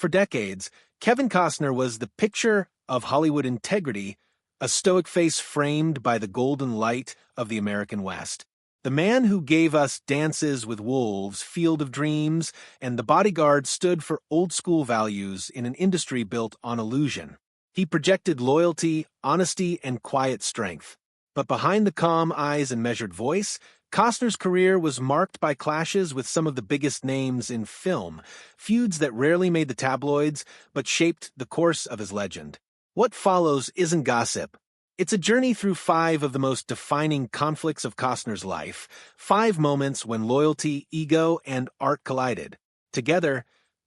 For decades, Kevin Costner was the picture of Hollywood integrity, a stoic face framed by the golden light of the American West. The man who gave us Dances with Wolves, Field of Dreams, and The Bodyguard stood for old-school values in an industry built on illusion. He projected loyalty, honesty, and quiet strength. But behind the calm eyes and measured voice, Costner's career was marked by clashes with some of the biggest names in film, feuds that rarely made the tabloids but shaped the course of his legend. What follows isn't gossip. It's a journey through 5 of the most defining conflicts of Costner's life, 5 moments when loyalty, ego, and art collided. Together,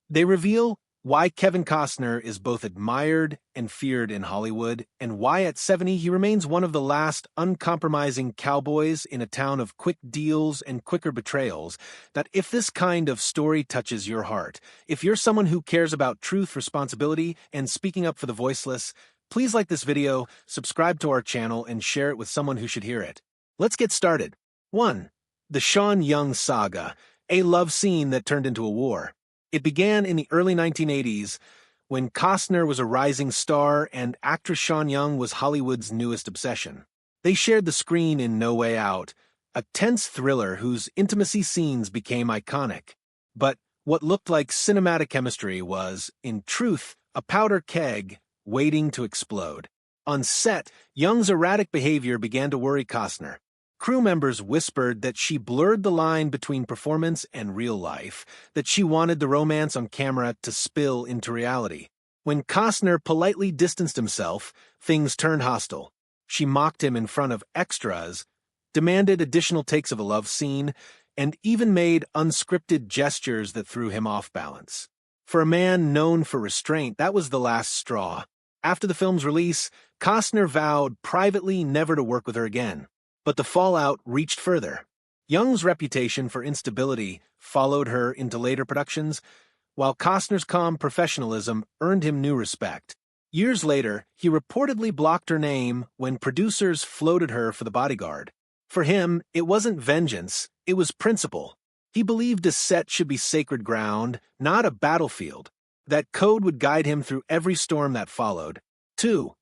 they reveal why Kevin Costner is both admired and feared in Hollywood, and why at 70 he remains one of the last uncompromising cowboys in a town of quick deals and quicker betrayals. That if this kind of story touches your heart, if you're someone who cares about truth, responsibility, and speaking up for the voiceless, please like this video, subscribe to our channel, and share it with someone who should hear it. Let's get started. 1. The Sean Young Saga, a love scene that turned into a war. It began in the early 1980s, when Costner was a rising star and actress Sean Young was Hollywood's newest obsession. They shared the screen in No Way Out, a tense thriller whose intimacy scenes became iconic. But what looked like cinematic chemistry was, in truth, a powder keg waiting to explode. On set, Young's erratic behavior began to worry Costner. Crew members whispered that she blurred the line between performance and real life, that she wanted the romance on camera to spill into reality. When Costner politely distanced himself, things turned hostile. She mocked him in front of extras, demanded additional takes of a love scene, and even made unscripted gestures that threw him off balance. For a man known for restraint, that was the last straw. After the film's release, Costner vowed privately never to work with her again. But the fallout reached further. Young's reputation for instability followed her into later productions, while Costner's calm professionalism earned him new respect. Years later, he reportedly blocked her name when producers floated her for The Bodyguard. For him, it wasn't vengeance, it was principle. He believed a set should be sacred ground, not a battlefield. That code would guide him through every storm that followed. 2.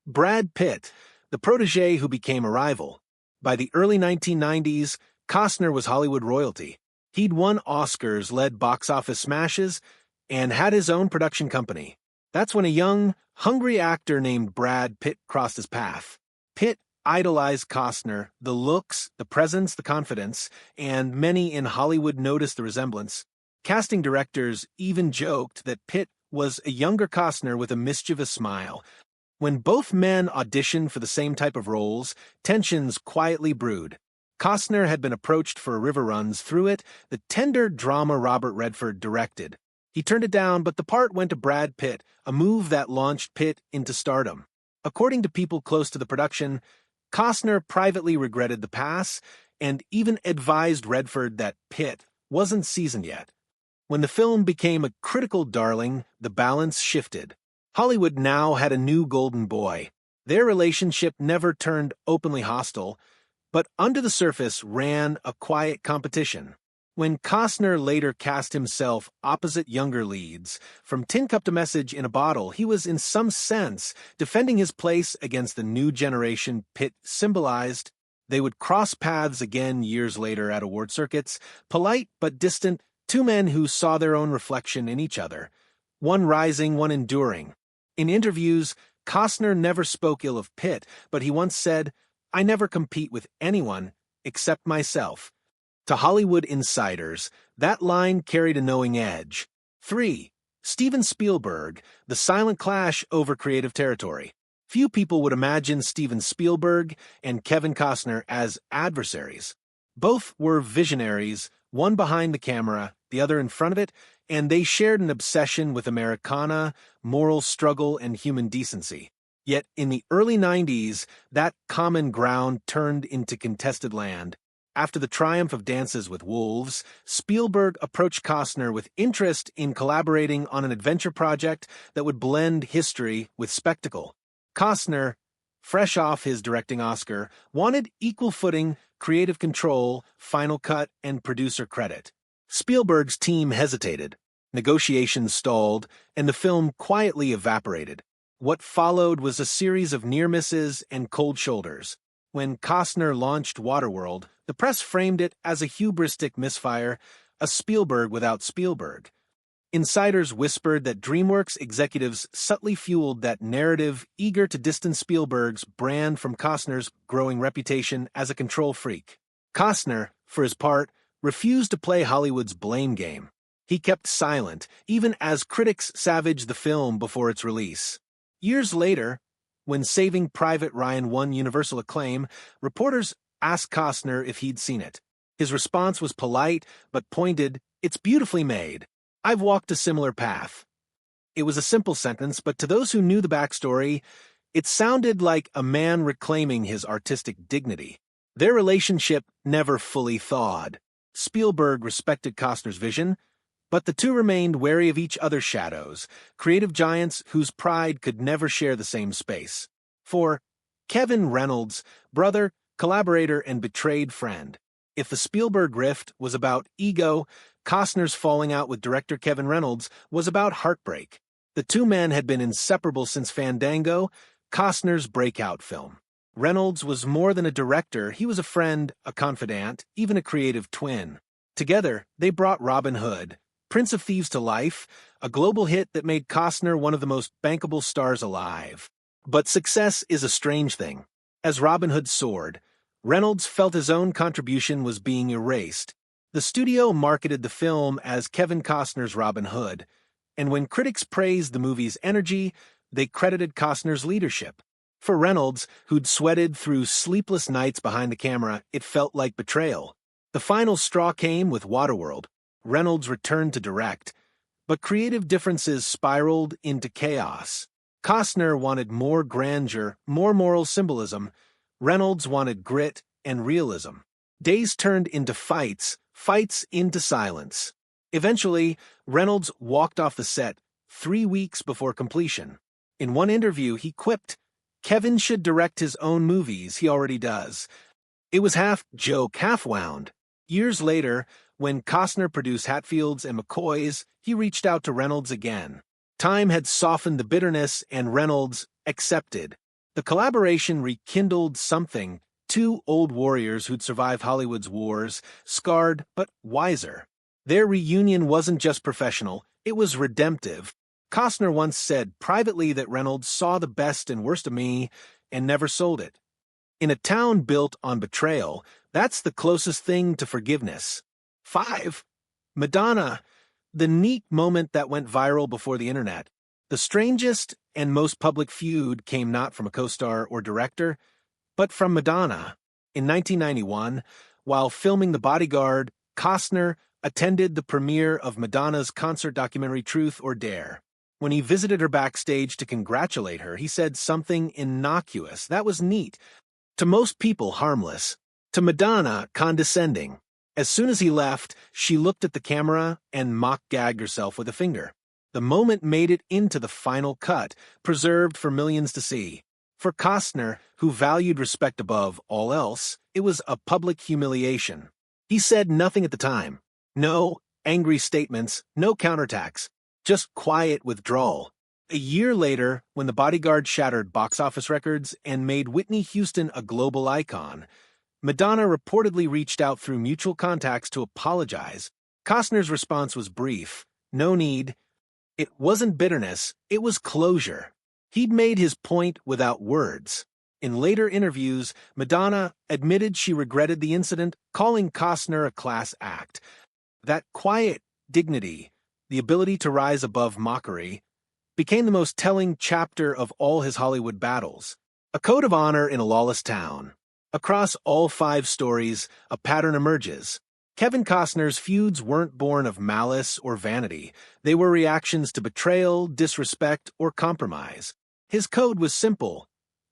Brad Pitt, the protege who became a rival. By the early 1990s, Costner was Hollywood royalty. He'd won Oscars, led box office smashes, and had his own production company. That's when a young, hungry actor named Brad Pitt crossed his path. Pitt idolized Costner, the looks, the presence, the confidence, and many in Hollywood noticed the resemblance. Casting directors even joked that Pitt was a younger Costner with a mischievous smile. When both men auditioned for the same type of roles, tensions quietly brewed. Costner had been approached for river runs through it, the tender drama Robert Redford directed. He turned it down, but the part went to Brad Pitt, a move that launched Pitt into stardom. According to people close to the production, Costner privately regretted the pass and even advised Redford that Pitt wasn't seasoned yet. When the film became a critical darling, the balance shifted. Hollywood now had a new golden boy. Their relationship never turned openly hostile, but under the surface ran a quiet competition. When Costner later cast himself opposite younger leads, from Tin Cup to Message in a Bottle, he was in some sense defending his place against the new generation Pitt symbolized. They would cross paths again years later at award circuits, polite but distant, 2 men who saw their own reflection in each other, one rising, one enduring. In interviews, Costner never spoke ill of Pitt, but he once said, "I never compete with anyone except myself." To Hollywood insiders, that line carried a knowing edge. 3. Steven Spielberg, the silent clash over creative territory. Few people would imagine Steven Spielberg and Kevin Costner as adversaries. Both were visionaries, one behind the camera, the other in front of it, and they shared an obsession with Americana, moral struggle, and human decency. Yet in the early 90s, that common ground turned into contested land. After the triumph of Dances with Wolves, Spielberg approached Costner with interest in collaborating on an adventure project that would blend history with spectacle. Costner, fresh off his directing Oscar, wanted equal footing, creative control, final cut, and producer credit. Spielberg's team hesitated. Negotiations stalled, and the film quietly evaporated. What followed was a series of near misses and cold shoulders. When Costner launched Waterworld, the press framed it as a hubristic misfire, a Spielberg without Spielberg. Insiders whispered that DreamWorks executives subtly fueled that narrative, eager to distance Spielberg's brand from Costner's growing reputation as a control freak. Costner, for his part, refused to play Hollywood's blame game. He kept silent, even as critics savaged the film before its release. Years later, when Saving Private Ryan won universal acclaim, reporters asked Costner if he'd seen it. His response was polite but pointed, "It's beautifully made. I've walked a similar path." It was a simple sentence, but to those who knew the backstory, it sounded like a man reclaiming his artistic dignity. Their relationship never fully thawed. Spielberg respected Costner's vision, but the two remained wary of each other's shadows, creative giants whose pride could never share the same space. For Kevin Reynolds, brother, collaborator, and betrayed friend, if the Spielberg rift was about ego, Costner's falling out with director Kevin Reynolds was about heartbreak. The two men had been inseparable since Fandango, Costner's breakout film. Reynolds was more than a director, he was a friend, a confidant, even a creative twin. Together, they brought Robin Hood, Prince of Thieves to life, a global hit that made Costner one of the most bankable stars alive. But success is a strange thing. As Robin Hood soared, Reynolds felt his own contribution was being erased. The studio marketed the film as Kevin Costner's Robin Hood, and when critics praised the movie's energy, they credited Costner's leadership. For Reynolds, who'd sweated through sleepless nights behind the camera, it felt like betrayal. The final straw came with Waterworld. Reynolds returned to direct, but creative differences spiraled into chaos. Costner wanted more grandeur, more moral symbolism. Reynolds wanted grit and realism. Days turned into fights, fights into silence. Eventually, Reynolds walked off the set 3 weeks before completion. In one interview, he quipped, "Kevin should direct his own movies, he already does." It was half joke, half wound. Years later, when Costner produced Hatfields and McCoys, he reached out to Reynolds again. Time had softened the bitterness, and Reynolds accepted. The collaboration rekindled something, two old warriors who'd survived Hollywood's wars, scarred but wiser. Their reunion wasn't just professional, it was redemptive. Costner once said privately that Reynolds saw the best and worst of me and never sold it. In a town built on betrayal, that's the closest thing to forgiveness. 5. Madonna, the neat moment that went viral before the internet. The strangest and most public feud came not from a co-star or director, but from Madonna. In 1991, while filming The Bodyguard, Costner attended the premiere of Madonna's concert documentary Truth or Dare. When he visited her backstage to congratulate her, he said something innocuous. That was neat. To most people, harmless. To Madonna, condescending. As soon as he left, she looked at the camera and mock-gagged herself with a finger. The moment made it into the final cut, preserved for millions to see. For Costner, who valued respect above all else, it was a public humiliation. He said nothing at the time. No angry statements, no counterattacks, just quiet withdrawal. A year later, when The Bodyguard shattered box office records and made Whitney Houston a global icon, Madonna reportedly reached out through mutual contacts to apologize. Costner's response was brief. No need. It wasn't bitterness, it was closure. He'd made his point without words. In later interviews, Madonna admitted she regretted the incident, calling Costner a class act. That quiet dignity, the ability to rise above mockery, became the most telling chapter of all his Hollywood battles. A code of honor in a lawless town. Across all 5 stories, a pattern emerges. Kevin Costner's feuds weren't born of malice or vanity. They were reactions to betrayal, disrespect, or compromise. His code was simple: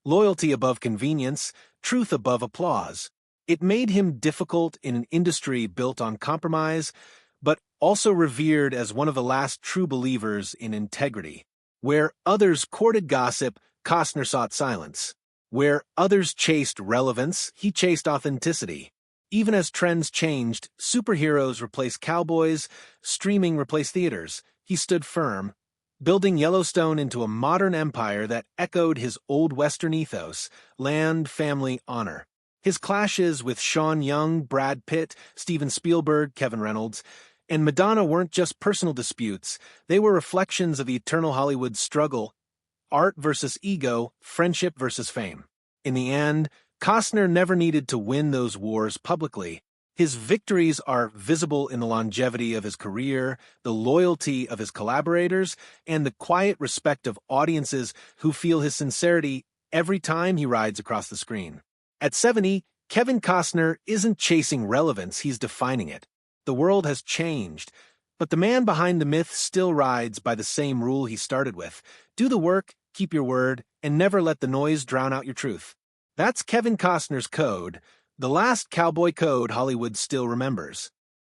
loyalty above convenience, truth above applause. It made him difficult in an industry built on compromise, but also revered as one of the last true believers in integrity. Where others courted gossip, Costner sought silence. Where others chased relevance, he chased authenticity. Even as trends changed, superheroes replaced cowboys, streaming replaced theaters, he stood firm, building Yellowstone into a modern empire that echoed his old Western ethos: land, family, honor. His clashes with Sean Young, Brad Pitt, Steven Spielberg, Kevin Reynolds, and Madonna weren't just personal disputes, they were reflections of the eternal Hollywood struggle: art versus ego, friendship versus fame. In the end, Costner never needed to win those wars publicly. His victories are visible in the longevity of his career, the loyalty of his collaborators, and the quiet respect of audiences who feel his sincerity every time he rides across the screen. At 70, Kevin Costner isn't chasing relevance, he's defining it. The world has changed, but the man behind the myth still rides by the same rule he started with: do the work, keep your word, and never let the noise drown out your truth. That's Kevin Costner's code, the last cowboy code Hollywood still remembers.